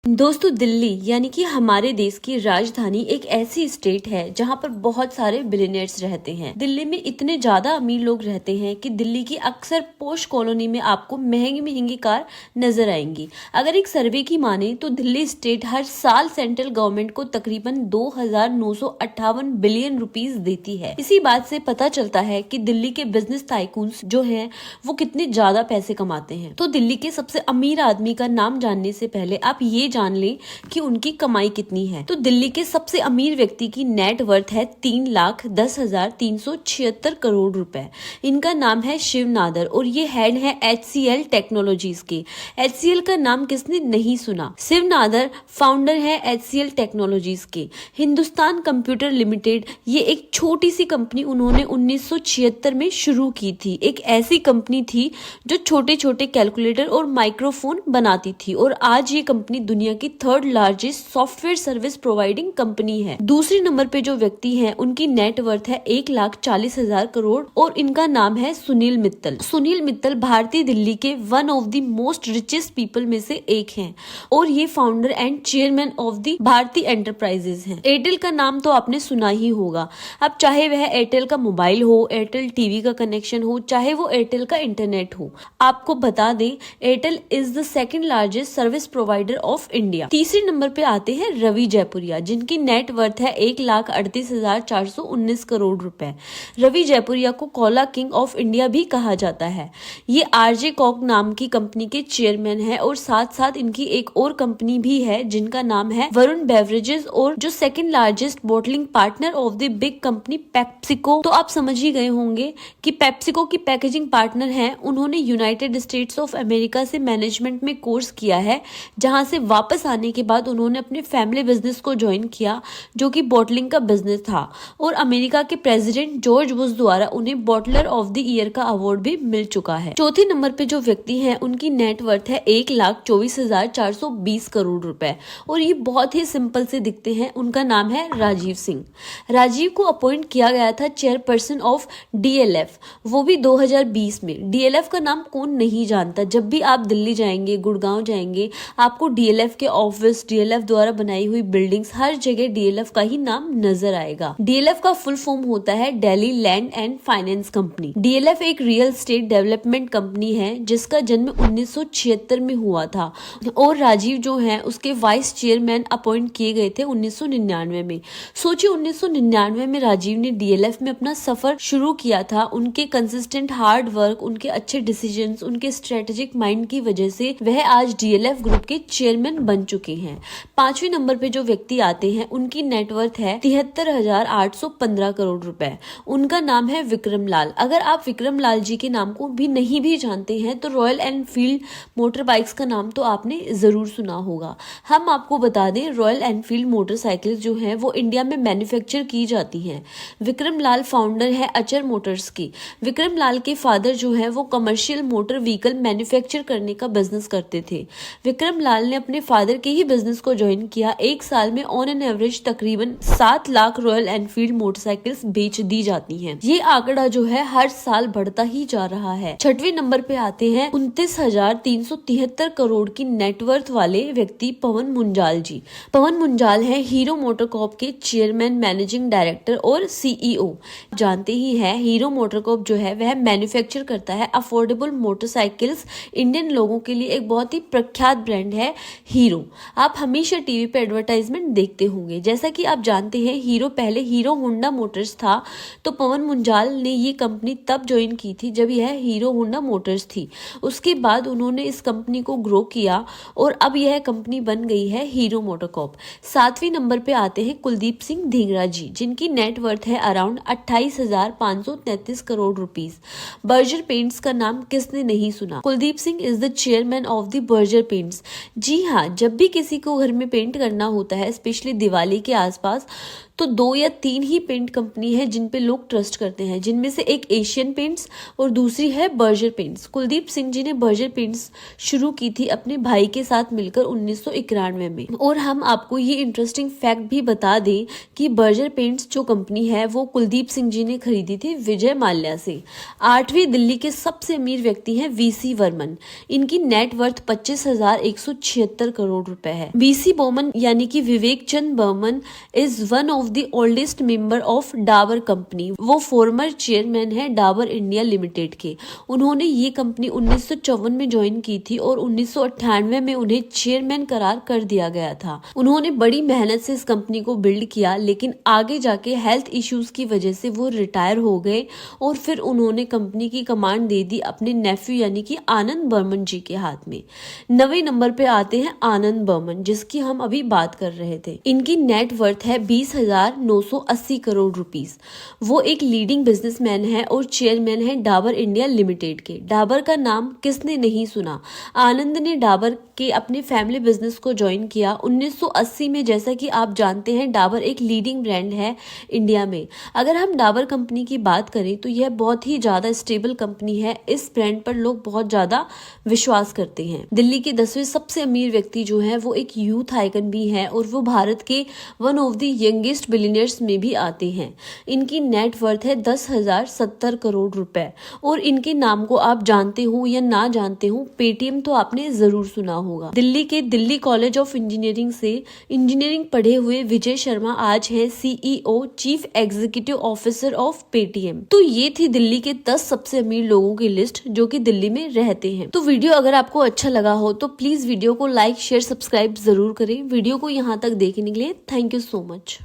दोस्तों, दिल्ली यानी कि हमारे देश की राजधानी एक ऐसी स्टेट है जहां पर बहुत सारे बिलियनर्स रहते हैं। दिल्ली में इतने ज्यादा अमीर लोग रहते हैं कि दिल्ली की अक्सर पॉश कॉलोनी में आपको महंगी महंगी कार नजर आएंगी। अगर एक सर्वे की माने तो दिल्ली स्टेट हर साल सेंट्रल गवर्नमेंट को तकरीबन 2,958 बिलियन रुपीस देती है। इसी बात से पता चलता है कि दिल्ली के बिजनेस टाइकून्स जो हैं वो कितने ज्यादा पैसे कमाते हैं। तो दिल्ली के सबसे अमीर आदमी का नाम जानने से पहले आप ये जान लें कि उनकी कमाई कितनी है। तो दिल्ली के सबसे अमीर व्यक्ति की नेट वर्थ है 3,10,376 करोड़ रुपए। इनका नाम है शिव नादर और ये हेड है HCL टेक्नोलॉजीज के। HCL का नाम किसने नहीं सुना। शिव नादर फाउंडर है HCL टेक्नोलॉजीज के। हिंदुस्तान कंप्यूटर लिमिटेड ये एक छोटी सी कंपनी उन्होंने 1976 में शुरू की थी। एक ऐसी कंपनी थी जो छोटे छोटे कैलकुलेटर और माइक्रोफोन बनाती थी और आज ये कंपनी दुनिया की 3rd largest software service providing company है। दूसरे नंबर पे जो व्यक्ति हैं उनकी नेट वर्थ है 1,40,000 करोड़ और इनका नाम है सुनील मित्तल। सुनील मित्तल भारतीय दिल्ली के one of the most richest people में से एक हैं और ये founder and chairman of the Bharti Enterprises हैं। एयरटेल का नाम तो आपने सुना ही होगा। अब चाहे वह एयरटेल का मोबाइल हो, एयरटेल टीवी का कनेक्शन हो, चाहे वो एयरटेल का इंटरनेट हो। आपको बता दें Airtel is the 2nd largest service provider of India. तीसरे नंबर पे आते हैं रवि जयपुरिया जिनकी नेट वर्थ है 1,38,419 करोड़ रुपए। रवि जयपुरिया को कोला किंग ऑफ इंडिया भी कहा जाता है। ये RJ कॉक नाम की कंपनी के चेयरमैन है और साथ साथ इनकी एक और कंपनी भी है जिनका नाम है वरुण बेवरेजेस और जो 2nd largest bottling partner of the big company PepsiCo. तो आप समझ ही गए होंगे कि पेप्सिको की पैकेजिंग पार्टनर है। उन्होंने यूनाइटेड स्टेट्स ऑफ अमेरिका से मैनेजमेंट में कोर्स किया है जहां से वापस आने के बाद उन्होंने अपने फैमिली बिजनेस को ज्वाइन किया जो कि बॉटलिंग का बिजनेस था और अमेरिका के प्रेसिडेंट जॉर्ज बुश द्वारा उन्हें बॉटलर ऑफ द ईयर का अवार्ड भी मिल चुका है। चौथे नंबर पे जो व्यक्ति हैं उनकी नेट वर्थ है 1,24,420 करोड़ रुपए और ये बहुत ही सिंपल से दिखते हैं। उनका नाम है राजीव सिंह। राजीव को अपॉइंट किया गया था चेयरपर्सन ऑफ DLF, वो भी 2020 में। DLF का नाम कौन नहीं जानता। जब भी आप दिल्ली जाएंगे, गुड़गांव जाएंगे, आपको DLF के ऑफिस, DLF द्वारा बनाई हुई बिल्डिंग्स, हर जगह DLF का ही नाम नजर आएगा। DLF का फुल फॉर्म होता है Delhi land and finance company. DLF एक रियल स्टेट डेवलपमेंट कंपनी है जिसका जन्म 1976 में हुआ था और राजीव जो है उसके वाइस चेयरमैन अपॉइंट किए गए थे 1999 में। सोचिए 1999 में राजीव ने DLF में अपना सफर शुरू किया था। उनके कंसिस्टेंट हार्ड वर्क, उनके अच्छे डिसीजंस, उनके स्ट्रेटेजिक माइंड की वजह से वह आज DLF ग्रुप के चेयरमैन बन चुके हैं। 5वें नंबर पे जो व्यक्ति आते हैं उनकी नेटवर्थ है 73,815 करोड़ रुपए। उनका नाम है विक्रम लाल। अगर आप विक्रम लाल जी के नाम को भी नहीं भी जानते हैं तो रॉयल एनफील्ड मोटर बाइक्स का नाम तो आपने जरूर सुना होगा। हम आपको बता दें रॉयल एनफील्ड मोटरसाइकिल जो है वो इंडिया में मैन्युफैक्चर की जाती हैं। विक्रम लाल फाउंडर है अचर मोटर्स की। विक्रम लाल के फादर जो है वो कमर्शियल मोटर व्हीकल मैन्युफैक्चर करने का बिजनेस करते थे। विक्रम लाल ने अपने फादर के ही बिजनेस को ज्वाइन किया। एक साल में ऑन एन एवरेज तकरीबन 7 लाख रॉयल एनफील्ड मोटरसाइकिल्स बेच दी जाती हैं। ये आंकड़ा जो है हर साल बढ़ता ही जा रहा है। 6वें नंबर पे आते हैं 29,373 करोड़ की नेटवर्थ वाले व्यक्ति पवन मुंजाल जी। पवन मुंजाल है हीरो मोटरकॉर्प के चेयरमैन, मैनेजिंग डायरेक्टर और CEO। जानते ही है हीरो मोटरकॉर्प जो है वह मैन्युफैक्चर करता है अफोर्डेबल मोटरसाइकिल्स। इंडियन लोगों के लिए एक बहुत ही प्रख्यात ब्रांड है हीरो। आप हमेशा टीवी पे एडवर्टाइजमेंट देखते होंगे। जैसा कि आप जानते हैं हीरो पहले हीरो होंडा मोटर्स था तो पवन मुंजाल ने ये कंपनी तब ज्वाइन की थी जब यह हीरो होंडा मोटर्स थी। उसके बाद उन्होंने इस कंपनी को ग्रो किया और अब यह कंपनी बन गई है हीरो मोटरकॉर्प। 7वें नंबर पे आते हैं कुलदीप सिंह ढींगरा जी जिनकी नेट वर्थ है around 28,533 crore rupees. Berger Paints का नाम किसने नहीं सुना। Kuldeep Singh is the chairman of the Berger Paints. जी हाँ, जब भी किसी को घर में पेंट करना होता है स्पेशली दिवाली के आसपास तो 2 या 3 ही पेंट कंपनी है जिन पे लोग ट्रस्ट करते हैं, जिनमें से एक एशियन पेंट्स और दूसरी है बर्जर पेंट्स। कुलदीप सिंह जी ने बर्जर पेंट्स शुरू की थी अपने भाई के साथ मिलकर 1991 में। और हम आपको ये इंटरेस्टिंग फैक्ट भी बता दें कि बर्जर पेंट्स जो कंपनी है वो कुलदीप सिंह जी ने खरीदी थी विजय माल्या से। 8वीं दिल्ली के सबसे अमीर व्यक्ति हैं वीसी वर्मन। इनकी नेट वर्थ 25,176 करोड़ रुपए है। वीसी बर्मन यानी कि Vivek Chand Burman is one of the oldest member of Dabur company. वो फॉर्मर चेयरमैन है डाबर इंडिया लिमिटेड के। उन्होंने ये कंपनी 1954 में ज्वाइन की थी और 1998 में उन्हें चेयरमैन करार कर दिया गया था। उन्होंने बड़ी मेहनत से इस कंपनी को बिल्ड किया, लेकिन आगे जाके हेल्थ इश्यूज की वजह से वो रिटायर हो गए और फिर उन्होंने कंपनी की कमांड दे दी अपने नेफ्यू यानी कि आनंद बर्मन जी के हाथ में। 9वें नंबर पे आते हैं आनंद बर्मन, जिसकी हम अभी बात कर रहे थे। इनकी नेट वर्थ है 20,980 करोड़ रुपीस। वो एक लीडिंग बिजनेसमैन है और चेयरमैन है डाबर इंडिया लिमिटेड के। डाबर का नाम किसने नहीं सुना। आनंद ने डाबर के अपने फैमिली बिजनेस को ज्वाइन किया 1980 में। जैसा कि आप जानते हैं डाबर एक लीडिंग ब्रांड है इंडिया में। अगर हम डाबर कंपनी की बात करें तो यह बहुत ही ज्यादा स्टेबल कंपनी है। इस ब्रांड पर लोग बहुत ज्यादा विश्वास करते हैं। दिल्ली के 10वें सबसे अमीर व्यक्ति जो है वो एक यूथ आइकन भी है और वो भारत के one of the youngest billionaires में भी आते हैं। इनकी नेट वर्थ है 10,070 करोड़ रुपए और इनके नाम को आप जानते हो या ना जानते हो, पेटीएम तो आपने जरूर सुना होगा। दिल्ली के दिल्ली कॉलेज ऑफ इंजीनियरिंग से इंजीनियरिंग पढ़े हुए विजय शर्मा आज हैं CEO chief executive officer of Paytm. तो ये थी दिल्ली के 10 सबसे अमीर लोगों की लिस्ट जो कि दिल्ली में रहते हैं। तो वीडियो अगर आपको अच्छा लगा हो तो प्लीज वीडियो को लाइक शेयर सब्सक्राइब जरूर करें। वीडियो को यहाँ तक देखने के लिए थैंक यू सो मच।